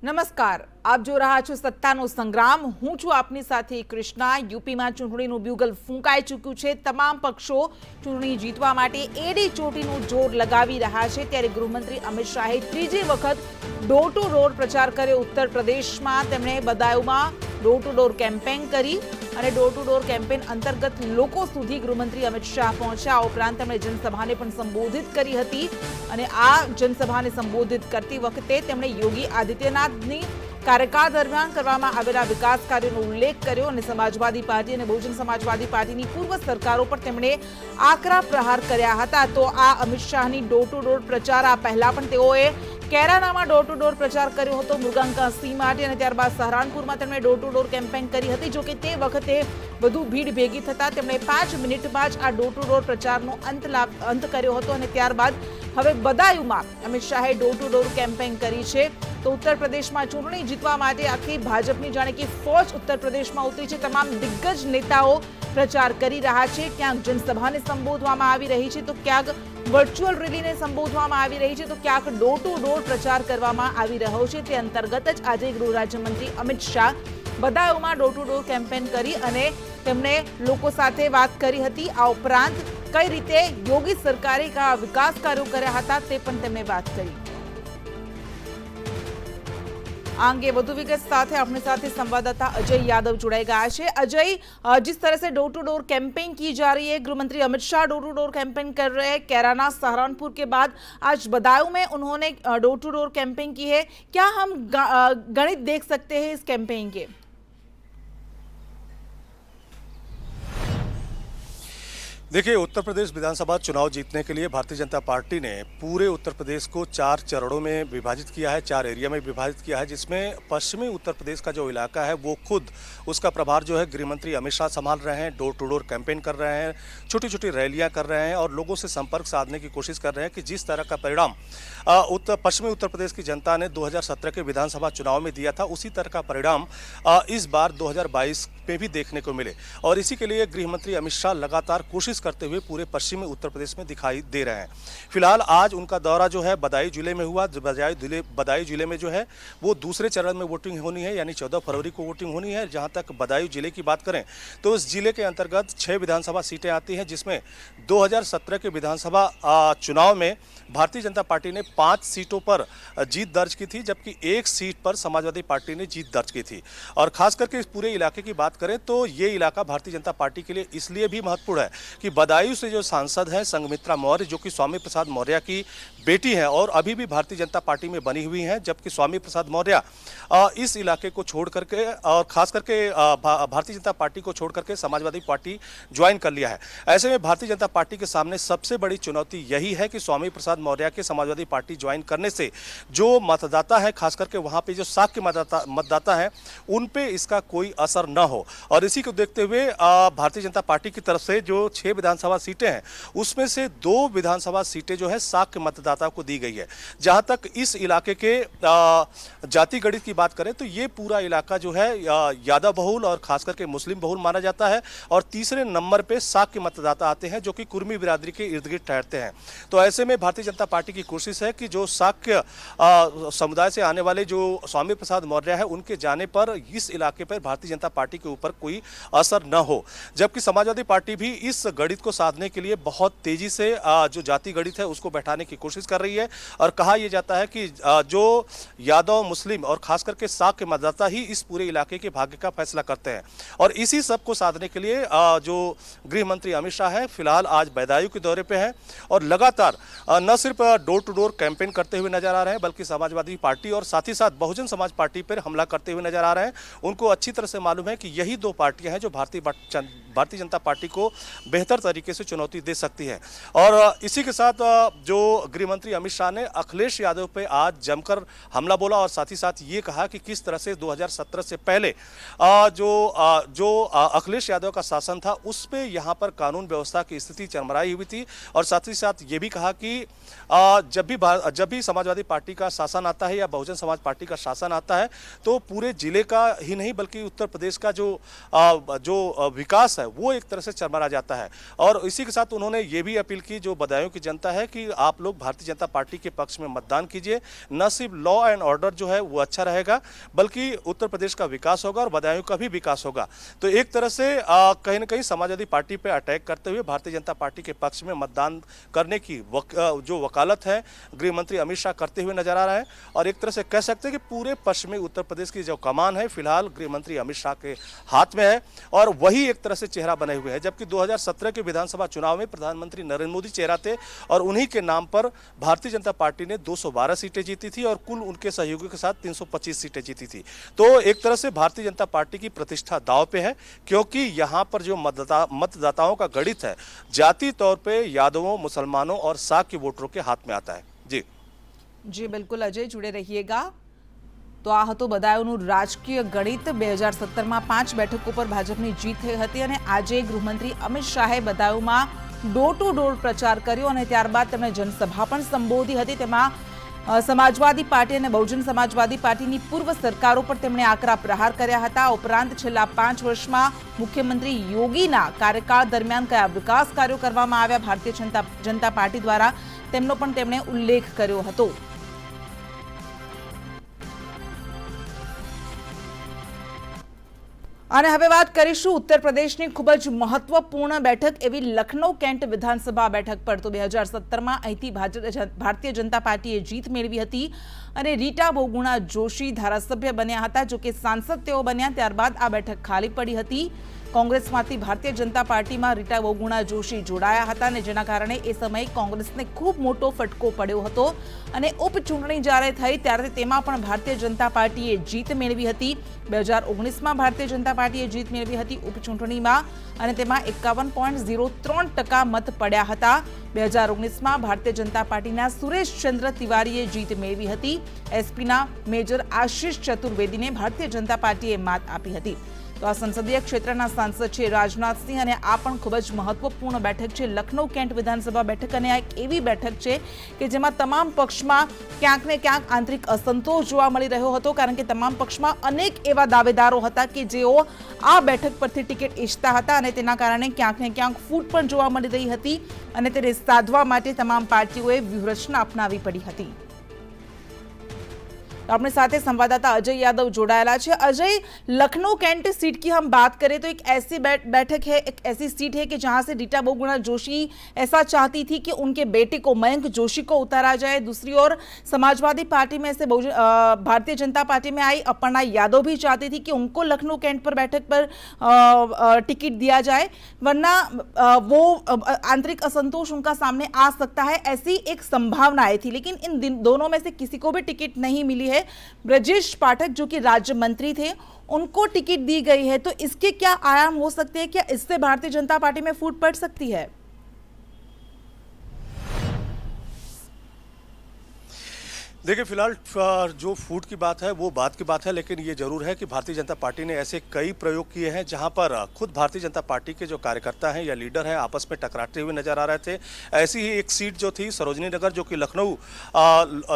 નમસ્કાર, આપ જો રહ્યા છો સત્તાનો સંગ્રામ। હું છું આપની સાથે કૃષ્ણા। યુપીમાં ચૂંટણીનું બ્યુગલ ફૂંકાઈ ચૂક્યું છે। તમામ પક્ષો ચૂંટણી જીતવા માટે એડી ચોટીનું જોર લગાવી રહ્યા છે। ત્યારે ગૃહમંત્રી અમિત શાહે ત્રીજી વખત ડોર ટુ ડોર પ્રચાર કર્યો ઉત્તર પ્રદેશમાં। તેમણે બદાયુમાં ડોર ટુ ડોર કેમ્પેન કરી અને ડોર ટુ ડોર કેમ્પેન અંતર્ગત લોકો સુધી ગૃહમંત્રી અમિત શાહ પહોંચ્યા। આ ઉપરાંત તેમણે જનસભાને પણ સંબોધિત કરી હતી અને આ જનસભાને સંબોધિત કરતી વખતે તેમણે યોગી આદિત્યનાથની કાર્યકાળ દરમિયાન કરવામાં આવેલા વિકાસ કાર્યોનો ઉલ્લેખ કર્યો અને સમાજવાદી પાર્ટી અને બહુજન સમાજવાદી પાર્ટીની પૂર્વ સરકારો પર તેમણે આકરા પ્રહાર કર્યા હતા। તો આ અમિત શાહની ડોર ટુ ડોર પ્રચાર આ પહેલા પણ તેઓએ કેરાનામાં ડોર ટુ ડોર પ્રચાર કર્યો હતો મૃગાંકા સિંહ માટે અને ત્યારબાદ સહરાનપુરમાં તેમણે ડોર ટુ ડોર કેમ્પેન કરી હતી। જો કે તે વખતે વધુ ભીડ ભેગી થતાં તેમણે 5 મિનિટમાં જ આ ડોર ટુ ડોર પ્રચારનો અંત કર્યો હતો અને ત્યારબાદ હવે બદાયુમાં અમિત શાહે ડોર ટુ ડોર કેમ્પેન કરી છે। તો ઉત્તર પ્રદેશમાં ચૂંટણી જીતવા માટે આખી ભાજપની જાણે કે ફોજ ઉત્તર પ્રદેશમાં ઉતરી છે। તમામ દિગ્ગજ નેતાઓ પ્રચાર કરી રહ્યા છે। ક્યાંક જનસભાને સંબોધવામાં આવી રહી છે તો ક્યાંક વર્ચ્યુઅલ રેલીને સંબોધવામાં આવી રહી છે તો ક્યાંક ડોર ટુ ડોર પ્રચાર કરવામાં આવી રહ્યો છે। તે અંતર્ગત જ આજે ગૃહ રાજ્યમંત્રી અમિત શાહ બદાયુમાં ડોર ટુ ડોર કેમ્પેન કરી અને તેમણે લોકો સાથે વાત કરી હતી। આ ઉપરાંત કઈ રીતે યોગી સરકારે કયા વિકાસ કાર્યો કર્યા હતા તે પણ તેમણે વાત કરી। આ અંગે વધુ विगत साथ अपने साथ संवाददाता अजय यादव जुड़ाए गया है। अजय, जिस तरह से डोर टू डोर कैंपेन की जा रही है, गृहमंत्री Amit Shah door to door campaign कर रहे हैं कैराना सहारनपुर के बाद आज बदायूं में उन्होंने डोर टू डोर कैंपेन की है। क्या हम गणित देख सकते हैं इस कैंपेन के? देखिए, उत्तर प्रदेश विधानसभा चुनाव जीतने के लिए भारतीय जनता पार्टी ने पूरे उत्तर प्रदेश को 4 चरणों में विभाजित किया है, 4 एरिया में विभाजित किया है, जिसमें पश्चिमी उत्तर प्रदेश का जो इलाका है वो खुद उसका प्रभार जो है गृहमंत्री अमित शाह संभाल रहे हैं। डोर टू डोर कैंपेन कर रहे हैं, छोटी छोटी रैलियां कर रहे हैं और लोगों से संपर्क साधने की कोशिश कर रहे हैं कि जिस तरह का परिणाम पश्चिमी उत्तर प्रदेश की जनता ने 2017 के विधानसभा चुनाव में दिया था, उसी तरह का परिणाम इस बार 2022 में भी देखने को मिले। और इसी के लिए गृहमंत्री अमित शाह लगातार कोशिश करते हुए पूरे पश्चिमी उत्तर प्रदेश में दिखाई दे रहे हैं। फिलहाल आज उनका दौरा जो है बदायूं जिले में हुआ। बदायूं जिले में जो है वो दूसरे चरण में वोटिंग होनी है, यानी 14 फरवरी को वोटिंग होनी है। जहां तक बदायूं जिले की बात करें तो इस जिले के अंतर्गत 6 विधानसभा सीटें आती हैं, जिसमें 2017 के विधानसभा चुनाव में भारतीय जनता पार्टी ने 5 सीटों पर जीत दर्ज की थी, जबकि 1 सीट पर समाजवादी पार्टी ने जीत दर्ज की थी। और खास करके इस पूरे इलाके की बात करें तो ये इलाका भारतीय जनता पार्टी के लिए इसलिए भी महत्वपूर्ण है कि बदायूं से जो सांसद हैं संघमित्रा मौर्य, जो कि स्वामी प्रसाद मौर्य की बेटी हैं और अभी भी भारतीय जनता पार्टी में बनी हुई हैं, जबकि स्वामी प्रसाद मौर्य इस इलाके को छोड़ करके और खास करके भारतीय जनता पार्टी को छोड़ करके समाजवादी पार्टी ज्वाइन कर लिया है। ऐसे में भारतीय जनता पार्टी के सामने सबसे बड़ी चुनौती यही है कि स्वामी प्रसाद मौर्य के समाजवादी पार्टी ज्वाइन करने से जो मतदाता है, खास करके वहां पे जो साख के मतदाता हैं, उन पे इसका कोई असर न हो। और इसी को देखते हुए भारतीय जनता पार्टी की तरफ से जो 6 विधानसभा सीटें हैं उसमें से 2 विधानसभा सीटें जो है साख के मतदाता को दी गई है। जहां तक इस इलाके के जाति गणित की बात करें तो ये पूरा इलाका जो है यादव बहुल और खास करके मुस्लिम बहुल माना जाता है और तीसरे नंबर पे साख के मतदाता आते हैं, जो कि कुर्मी बिरादरी के इर्द गिर्द ठहरते हैं। तो ऐसे में भारतीय जनता पार्टी की कोशिश है कि जो साक्य समुदाय से आने वाले जो स्वामी प्रसाद मौर्य है उनके जाने पर इस इलाके पर भारतीय जनता पार्टी के ऊपर कोई असर न हो। जबकि समाजवादी पार्टी भी इस गणित को साधने के लिए बहुत तेजी से जो जाति गणित है उसको बैठाने की कोशिश कर रही है। और कहा यह जाता है कि जो यादव, मुस्लिम और खास करके साख के मतदाता ही इस पूरे इलाके के भाग्य का फैसला करते हैं। और इसी सब को साधने के लिए जो गृह मंत्री अमित शाह है फिलहाल आज बदायूं के दौरे पे हैं और लगातार न सिर्फ डोर टू डोर कैंपेन करते हुए नजर आ रहे हैं, बल्कि समाजवादी पार्टी और साथ ही साथ बहुजन समाज पार्टी पर हमला करते हुए नजर आ रहे हैं। उनको अच्छी तरह से मालूम है कि यही 2 पार्टियां हैं जो भारतीय जनता पार्टी को बेहतर बेहतर तरीके से चुनौती दे सकती है। और इसी के साथ जो गृह मंत्री अमित शाह ने अखिलेश यादव पे आज जमकर हमला बोला और साथ ही साथ ये कहा कि किस तरह से 2017 से पहले जो अखिलेश यादव का शासन था उस पे यहाँ पर कानून व्यवस्था की स्थिति चरमराई हुई थी। और साथ ही साथ ये भी कहा कि जब भी समाजवादी पार्टी का शासन आता है या बहुजन समाज पार्टी का शासन आता है तो पूरे जिले का ही नहीं बल्कि उत्तर प्रदेश का जो विकास है वो एक तरह से चरमरा जाता है। और इसी के साथ उन्होंने ये भी अपील की जो बदायूं की जनता है कि आप लोग भारतीय जनता पार्टी के पक्ष में मतदान कीजिए। न सिर्फ लॉ एंड ऑर्डर जो है वो अच्छा रहेगा बल्कि उत्तर प्रदेश का विकास होगा और बदायूं का भी विकास होगा। तो एक तरह से कहीं ना कहीं समाजवादी पार्टी पे अटैक करते हुए भारतीय जनता पार्टी के पक्ष में मतदान करने की जो वकालत है गृह मंत्री अमित शाह करते हुए नजर आ रहा है। और एक तरह से कह सकते हैं कि पूरे पश्चिमी उत्तर प्रदेश की जो कमान है फिलहाल गृह मंत्री अमित शाह के हाथ में है और वही एक तरह से चेहरा बने हुए हैं। जबकि 2017 के विधानसभा चुनाव में प्रधानमंत्री नरेंद्र मोदी चेहरा थे और उन्हीं के नाम पर भारतीय जनता पार्टी ने 212 सीटें जीती थी और कुल उनके सहयोगियों के साथ 325 सीटें जीती थी। तो एक तरह से भारतीय जनता पार्टी की प्रतिष्ठा दांव पे है क्योंकि यहाँ पर जो मतदाताओं का गणित है जाति तौर पर यादवों, मुसलमानों और साक के वोटरों के हाथ में आता है। जी बिल्कुल अजय, जुड़े रहिएगा। तो આ હતો બદાયુંનું રાજકીય ગણિત। 2017માં 5 બેઠકો પર ભાજપની જીત થઈ હતી અને આજે ગૃહમંત્રી અમિત શાહે બદાયુંમાં ડોર ટુ ડોર પ્રચાર કર્યો અને ત્યારબાદ તેમણે જનસભા પણ સંબોધી હતી। તેમાં સમાજવાદી પાર્ટી અને બહુજન સમાજવાદી પાર્ટીની પૂર્વ સરકારો પર તેમણે આકરા પ્રહાર કર્યા હતા। ઉપરાંત છેલ્લા 5 વર્ષમાં મુખ્યમંત્રી યોગીના કાર્યકાળ દરમિયાન કયા વિકાસ કાર્યો કરવામાં આવ્યા ભારતીય જનતા પાર્ટી દ્વારા તેમનો પણ તેમણે ઉલ્લેખ કર્યો હતો। અને હવે વાત કરીશું ઉત્તર પ્રદેશની ખૂબ જ મહત્વપૂર્ણ બેઠક એવી લખનઉ કેન્ટ વિધાનસભા બેઠક પર। તો 2017માં અહીંથી ભારતીય જનતા પાર્ટીએ જીત મેળવી હતી અને રીટા બહુગુણા જોશી ધારાસભ્ય બન્યા હતા। જો કે સાંસદ તેઓ બન્યા ત્યારબાદ આ બેઠક ખાલી પડી હતી। કોંગ્રેસમાંથી ભારતીય જનતા પાર્ટીમાં રીટા બહુગુણા જોશી જોડાયા હતા અને જેના કારણે એ સમયે કોંગ્રેસને ખૂબ મોટો ફટકો પડ્યો હતો અને ઉપચૂંટણી જ્યારે થઈ ત્યારે તેમાં પણ ભારતીય જનતા પાર્ટીએ જીત મેળવી હતી। 2019માં ભારતીય જનતા પાર્ટીએ જીત મેળવી હતી ઉપચૂંટણીમાં અને તેમાં 51.03% મત પડ્યા હતા। 2019માં ભારતીય જનતા પાર્ટીના સુરેશ ચંદ્ર તિવારીએ જીત મેળવી હતી। એસપીના મેજર આશિષ ચતુર્વેદીને ભારતીય જનતા પાર્ટીએ માત આપી હતી। તો આ સંસદીય ક્ષેત્રના સાંસદ છે રાજનાથ સિંહ અને આ પણ ખૂબ જ મહત્વપૂર્ણ બેઠક છે લખનઉ કેન્ટ વિધાનસભા બેઠક અને આ એક એવી બેઠક છે કે જેમાં તમામ પક્ષમાં ક્યાંક ને ક્યાંક આંતરિક અસંતોષ જોવા મળી રહ્યો હતો કારણ કે તમામ પક્ષમાં અનેક એવા દાવેદારો હતા કે જેઓ આ બેઠક પરથી ટિકિટ ઈચ્છતા હતા અને તેના કારણે ક્યાંક ને ક્યાંક ફૂટ પણ જોવા મળી રહી હતી અને તેને સાધવા માટે તમામ પાર્ટીઓએ વ્યૂહરચના અપનાવી પડી હતી। अपने साथ संवाददाता अजय यादव जोड़ाया है। अजय, लखनऊ कैंट सीट की हम बात करें तो एक ऐसी बैठक है, एक ऐसी सीट है कि जहां से रीटा बहुगुणा जोशी ऐसा चाहती थी कि उनके बेटे को मयंक जोशी को उतारा जाए। दूसरी ओर समाजवादी पार्टी में से भारतीय जनता पार्टी में आई अपर्णा यादव भी चाहती थी कि उनको लखनऊ कैंट पर बैठक पर टिकट दिया जाए वरना वो आंतरिक असंतोष उनका सामने आ सकता है, ऐसी एक संभावना आई थी। लेकिन इन दोनों में से किसी को भी टिकट नहीं मिली है। ब्रजेश पाठक जो कि राज्य मंत्री थे उनको टिकट दी गई है। तो इसके क्या आयाम हो सकते हैं? क्या इससे भारतीय जनता पार्टी में फूट पड़ सकती है? देखिए फिलहाल जो फूट की बात है वो बात की बात है, लेकिन ये जरूर है कि भारतीय जनता पार्टी ने ऐसे कई प्रयोग किए हैं जहां पर खुद भारतीय जनता पार्टी के जो कार्यकर्ता हैं या लीडर हैं आपस में टकराते हुए नजर आ रहे थे। ऐसी ही एक सीट जो थी सरोजनी नगर जो कि लखनऊ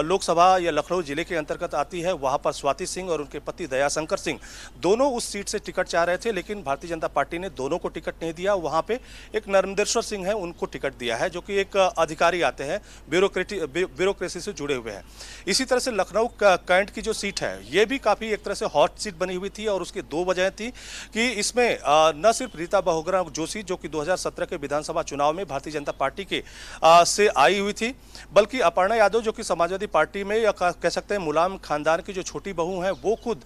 लोकसभा या लखनऊ जिले के अंतर्गत आती है, वहां पर स्वाति सिंह और उनके पति दयाशंकर सिंह दोनों उस सीट से टिकट चाह रहे थे, लेकिन भारतीय जनता पार्टी ने दोनों को टिकट नहीं दिया। वहां पे एक नर्मदेश्वर सिंह है उनको टिकट दिया है जो कि एक अधिकारी आते हैं ब्यूरोक्रेसी से जुड़े हुए हैं। इसी तरह से लखनऊ कैंट की जो सीट है ये भी काफ़ी एक तरह से हॉट सीट बनी हुई थी और उसकी दो वजह थी कि इसमें न सिर्फ रीटा बहुगुणा जोशी जो कि 2017 के विधानसभा चुनाव में भारतीय जनता पार्टी के से आई हुई थी, बल्कि अपर्णा यादव जो कि समाजवादी पार्टी में या कह सकते हैं मुलायम खानदान की जो छोटी बहू हैं वो खुद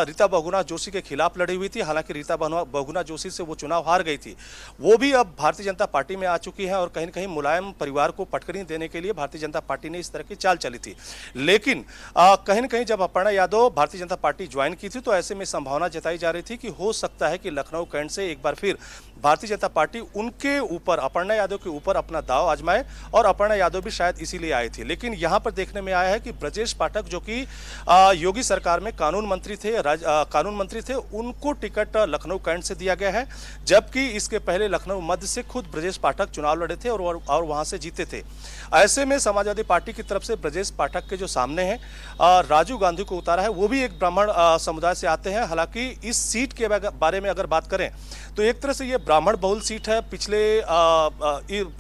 रीटा बहुगुणा जोशी के खिलाफ लड़ी हुई थी। हालांकि रीटा बहुगुणा जोशी से वो चुनाव हार गई थी, वो भी अब भारतीय जनता पार्टी में आ चुकी है और कहीं न कहीं मुलायम परिवार को पटकनी देने के लिए भारतीय जनता पार्टी ने इस तरह की चाल चली थी। लेकिन कहीं ना कहीं जब अपर्णा यादव भारतीय जनता पार्टी ज्वाइन की थी तो ऐसे में संभावना जताई जा रही थी कि हो सकता है कि लखनऊ कैंट से एक बार फिर भारतीय जनता पार्टी उनके ऊपर, अपर्णा यादव के ऊपर अपना दांव आजमाए, और अपर्णा यादव भी शायद इसीलिए आई थी। लेकिन यहां पर देखने में आया है कि ब्रजेश पाठक जो कि योगी सरकार में कानून मंत्री थे, उनको टिकट लखनऊ कैंट से दिया गया है, जबकि इसके पहले लखनऊ मध्य से खुद ब्रजेश पाठक चुनाव लड़े थे और वहां से जीते थे। ऐसे में समाजवादी पार्टी की तरफ से ब्रजेश पाठक के जो सामने हैं राजीव गांधी को उतारा है, वो भी एक ब्राह्मण समुदाय से आते हैं। हालांकि इस सीट के बारे में अगर बात करें तो एक तरह से ये ब्राह्मण बहुल सीट है। पिछले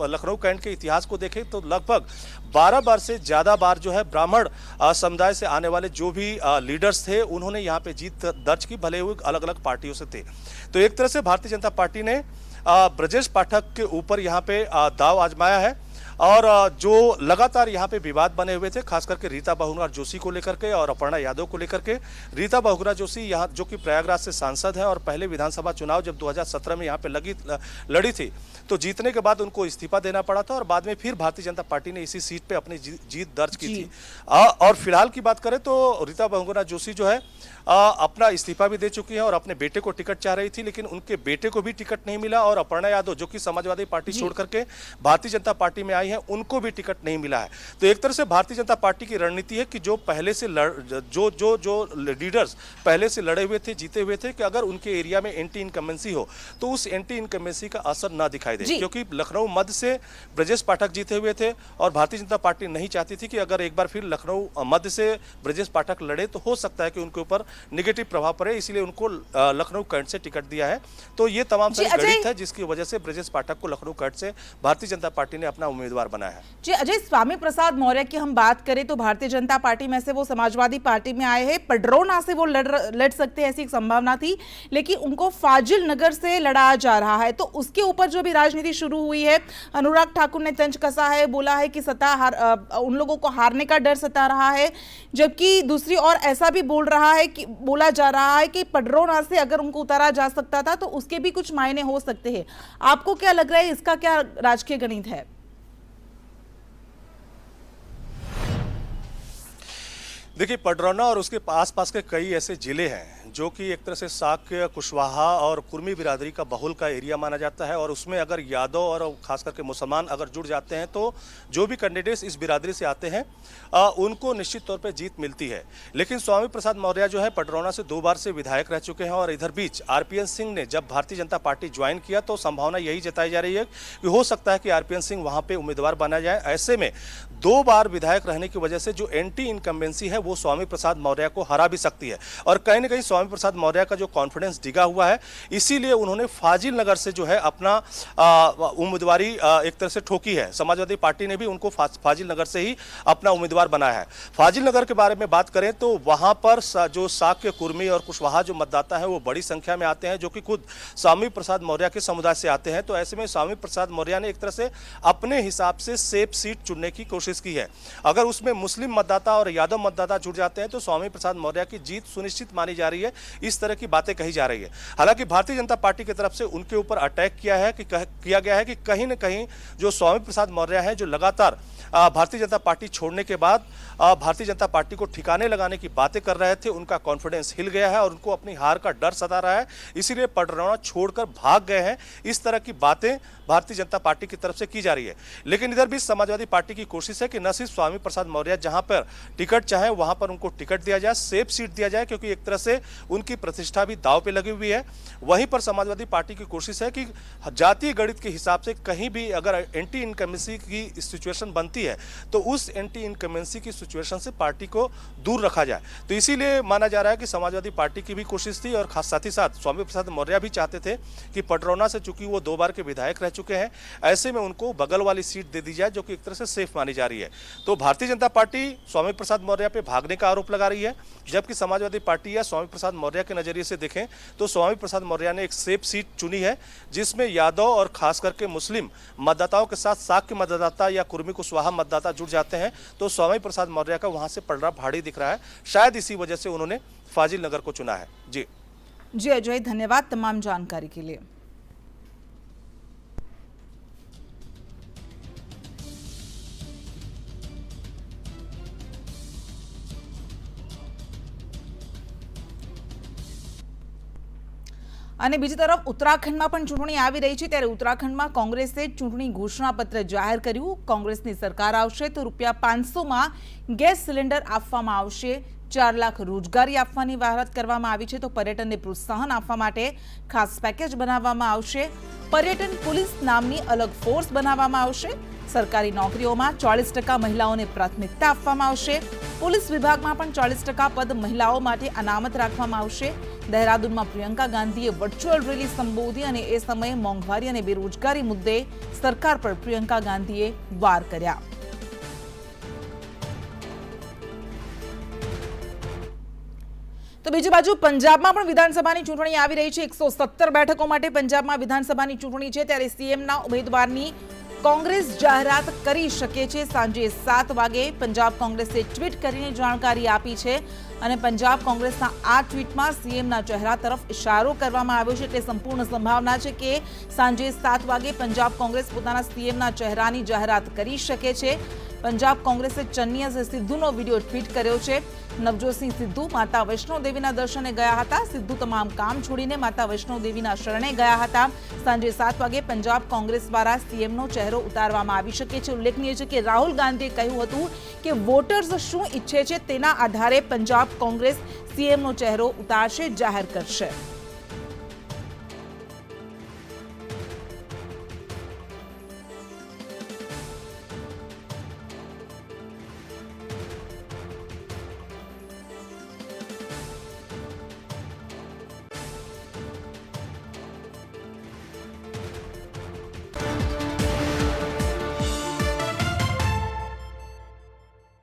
लखनऊ कैंट के इतिहास को देखें तो लगभग 12 बार से ज्यादा बार जो है ब्राह्मण समुदाय से आने वाले जो भी लीडर्स थे उन्होंने यहाँ पे जीत दर्ज की, भले हुए अलग अलग पार्टियों से थे। तो एक तरह से भारतीय जनता पार्टी ने ब्रजेश पाठक के ऊपर यहाँ पे दाव आजमाया है, और जो लगातार यहाँ पे विवाद बने हुए थे, खास करके रीता बहुगुणा जोशी को लेकर के और अपर्णा यादव को लेकर के। रीता बहुगुणा जोशी यहाँ जो कि प्रयागराज से सांसद है और पहले विधानसभा चुनाव जब 2017 में यहाँ पे लड़ी थी तो जीतने के बाद उनको इस्तीफा देना पड़ा था, और बाद में फिर भारतीय जनता पार्टी ने इसी सीट पे अपनी जीत दर्ज की थी। और फिलहाल की बात करें तो रीता बहुगुणा जोशी जो है अपना इस्तीफा भी दे चुकी है और अपने बेटे को टिकट चाह रही थी, लेकिन उनके बेटे को भी टिकट नहीं मिला, और अपर्णा यादव जो कि समाजवादी पार्टी छोड़ करके भारतीय जनता पार्टी में आई है, उनको भी टिकट नहीं मिला है। तो एक तरह से भारतीय जनता पार्टी की रणनीति है कि जो पहले से जो लीडर्स पहले से लड़े हुए थे, जीते हुए थे, कि अगर उनके एरिया में एंटी इनकम्बेंसी हो तो उस एंटी इनकम्बेंसी का असर ना दिखाई दे, क्योंकि लखनऊ मध्य से ब्रजेश पाठक जीते हुए थे और भारतीय जनता पार्टी नहीं चाहती थी कि अगर एक बार फिर लखनऊ मध्य से ब्रजेश पाठक लड़े तो हो सकता है कि उनके ऊपर निगेटिव प्रभाव पड़े, इसलिए उनको लखनऊ कैंट से टिकट दिया है। तो ये तमाम सारी गणित है जिसकी वजह से ब्रजेश पाठक को लखनऊ कैंट से भारतीय जनता पार्टी ने अपना उम्मीदवार बनाया है। जी अजय, स्वामी प्रसाद मौर्य की हम बात करें तो भारतीय जनता पार्टी में से वो समाजवादी पार्टी में आए हैं, पडरौना से वो लड़ सकते हैं ऐसी एक संभावना थी, लेकिन उनको फाजिल नगर से लड़ाया जा रहा है। तो उसके ऊपर जो भी राजनीति शुरू हुई है, अनुराग ठाकुर ने तंज कसा है, बोला है कि उन लोगों को हारने का डर सता रहा है, जबकि दूसरी ओर ऐसा भी बोला जा रहा है कि पडरौना से अगर उनको उतारा जा सकता था तो उसके भी कुछ मायने हो सकते हैं। आपको क्या लग रहा है, इसका क्या राजकीय गणित है? देखिए, पडरौना और उसके आसपास के कई ऐसे जिले हैं जो कि एक तरह से साक्य, कुशवाहा और कुर्मी बिरादरी का बहुल का एरिया माना जाता है, और उसमें अगर यादव और खास करके मुसलमान अगर जुड़ जाते हैं तो जो भी कैंडिडेट्स इस बिरादरी से आते हैं उनको निश्चित तौर पे जीत मिलती है। लेकिन स्वामी प्रसाद मौर्य जो है पडरौना से 2 बार से विधायक रह चुके हैं, और इधर बीच आरपीएन सिंह ने जब भारतीय जनता पार्टी ज्वाइन किया तो संभावना यही जताई जा रही है कि हो सकता है कि आरपीएन सिंह वहां पे उम्मीदवार बना जाए। ऐसे में 2 बार विधायक रहने की वजह से जो एंटी इनकम्बेंसी है वो स्वामी प्रसाद मौर्य को हरा भी सकती है, और कहीं ना कहीं स्वामी प्रसाद मौर्य का जो कॉन्फिडेंस डिगा हुआ है, इसीलिए उन्होंने फाजिल नगर से जो है अपना उम्मीदवारी एक तरह से ठोकी है। समाजवादी पार्टी ने भी उनको फाजिल नगर से ही अपना उम्मीदवार बनाया है। फाजिल नगर के बारे में बात करें तो वहां पर जो साक्य, कुर्मी और कुशवाहा जो मतदाता है वो बड़ी संख्या में आते हैं, जो कि खुद स्वामी प्रसाद मौर्य के समुदाय से आते हैं। तो ऐसे में स्वामी प्रसाद मौर्य ने एक तरह से अपने हिसाब से सेफ सीट चुनने की कोशिश की है। अगर उसमें मुस्लिम मतदाता और यादव मतदाता जुड़ जाते हैं तो स्वामी प्रसाद मौर्य की जीत सुनिश्चित मानी जा रही है, इस तरह की बातें कही जा रही है। हालांकि भारतीय जनता पार्टी की तरफ से उनके ऊपर अटैक किया गया है कि कहीं न कहीं जो स्वामी प्रसाद मौर्य है, जो लगातार भारतीय जनता पार्टी छोड़ने के बाद भारतीय जनता पार्टी को ठिकाने लगाने की बातें कर रहे थे, उनका कॉन्फिडेंस हिल गया है और उनको अपनी हार का डर सता रहा है, इसीलिए पडरौना छोड़कर भाग गए हैं। इस तरह की बातें भारतीय जनता पार्टी की तरफ से की जा रही है। लेकिन इधर भी समाजवादी पार्टी की कोशिश है कि न सिर्फ स्वामी प्रसाद मौर्य जहां पर टिकट चाहे वहां पर उनको टिकट दिया जाए, सेफ सीट दिया जाए, क्योंकि एक तरह से उनकी प्रतिष्ठा भी दांव पे लगी हुई है। वहीं पर समाजवादी पार्टी की कोशिश है कि जातीय गणित के हिसाब से कहीं भी अगर एंटी इनकम्बेंसी की सिचुएशन बनती है तो उस एंटी इनकम्बेंसी की सिचुएशन से पार्टी को दूर रखा जाए। तो इसीलिए माना जा रहा है कि समाजवादी पार्टी की भी कोशिश थी, और साथ ही साथ स्वामी प्रसाद मौर्य भी चाहते थे कि पडरौना से चूंकि वो 2 बार के विधायक रह चुके हैं, ऐसे में उनको बगल वाली सीट दे दी जाए जो कि एक तरह से सेफ मानी जा रही है। तो भारतीय जनता पार्टी स्वामी प्रसाद मौर्य पे भागने का आरोप लगा रही है, जबकि समाजवादी पार्टी या स्वामी प्रसाद मौर्य के नजरिए से देखें तो स्वामी प्रसाद मौर्य ने एक सेफ सीट चुनी है, जिसमें यादव और खास करके मुस्लिम मतदाताओं के साथ साक्य मतदाता या कुर्मी कुशवाहा मतदाता जुड़ जाते हैं। तो स्वामी प्रसाद मौर्य का वहां से पलड़ा भारी दिख रहा है, शायद इसी वजह से उन्होंने फाजिल नगर को चुना है। जी अजय, धन्यवाद तमाम जानकारी के लिए। અને બીજી તરફ ઉત્તરાખંડમાં પણ ચૂંટણી આવી રહી છે ત્યારે ઉત્તરાખંડમાં કોંગ્રેસે ચૂંટણી ઘોષણાપત્ર જાહેર કર્યું. કોંગ્રેસની સરકાર આવશે તો ₹500માં ગેસ સિલિન્ડર આપવામાં આવશે. 4 લાખ રોજગારી આપવાની જાહેરાત કરવામાં આવી છે તો પર્યટનને પ્રોત્સાહન આપવા માટે ખાસ પેકેજ બનાવવામાં આવશે. પર્યટન પોલીસ નામની અલગ ફોર્સ બનાવવામાં આવશે. સરકારી નોકરીઓમાં 40% મહિલાઓને પ્રાથમિકતા આપવામાં આવશે. પોલીસ વિભાગમાં પણ 40% પદ મહિલાઓ માટે અનામત રાખવામાં આવશે. દહેરાદૂનમાં પ્રિયંકા ગાંધીએ વર્ચ્યુઅલ રેલી સંબોધી અને એ સમયે મોંઘવારી અને બેરોજગારી મુદ્દે સરકાર પર પ્રિયંકા ગાંધીએ વાર કર્યા. તો બીજી બાજુ પંજાબમાં પણ વિધાનસભાની ચૂંટણી આવી રહી છે. 117 બેઠકો માટે પંજાબમાં વિધાનસભાની ચૂંટણી છે ત્યારે સીએમના ઉમેદવારની કોંગ્રેસ જાહેરાત કરી શકે છે. સાંજે 7 વાગે પંજાબ કોંગ્રેસે ટ્વીટ કરીને જાણકારી આપી છે અને પંજાબ કોંગ્રેસના આ ટ્વીટમાં સીએમના ચહેરા તરફ ઇશારો કરવામાં આવ્યો છે એટલે સંપૂર્ણ સંભાવના છે કે સાંજે 7 વાગે પંજાબ કોંગ્રેસ પોતાના સીએમના ચહેરાની જાહેરાત કરી શકે છે. પંજાબ કોંગ્રેસે ચન્નીયા સિદ્ધુનો વિડીયો ટ્વીટ કર્યો છે. નવજોતસિંહ સિદ્ધુ માતા વૈષ્ણોદેવીના દર્શને ગયા હતા. સિદ્ધુ તમામ કામ છોડીને માતા વૈષ્ણોદેવીના શરણે ગયા હતા. સાંજે 7 વાગે પંજાબ કોંગ્રેસ દ્વારા સીએમનો ચહેરો ઉતારવામાં આવી શકે છે. ઉલ્લેખનીય છે કે રાહુલ ગાંધીએ કહ્યું હતું કે વોટર્સ શું ઈચ્છે છે તેના આધારે પંજાબ કોંગ્રેસ સીએમનો ચહેરો ઉતારશે, જાહેર કરશે.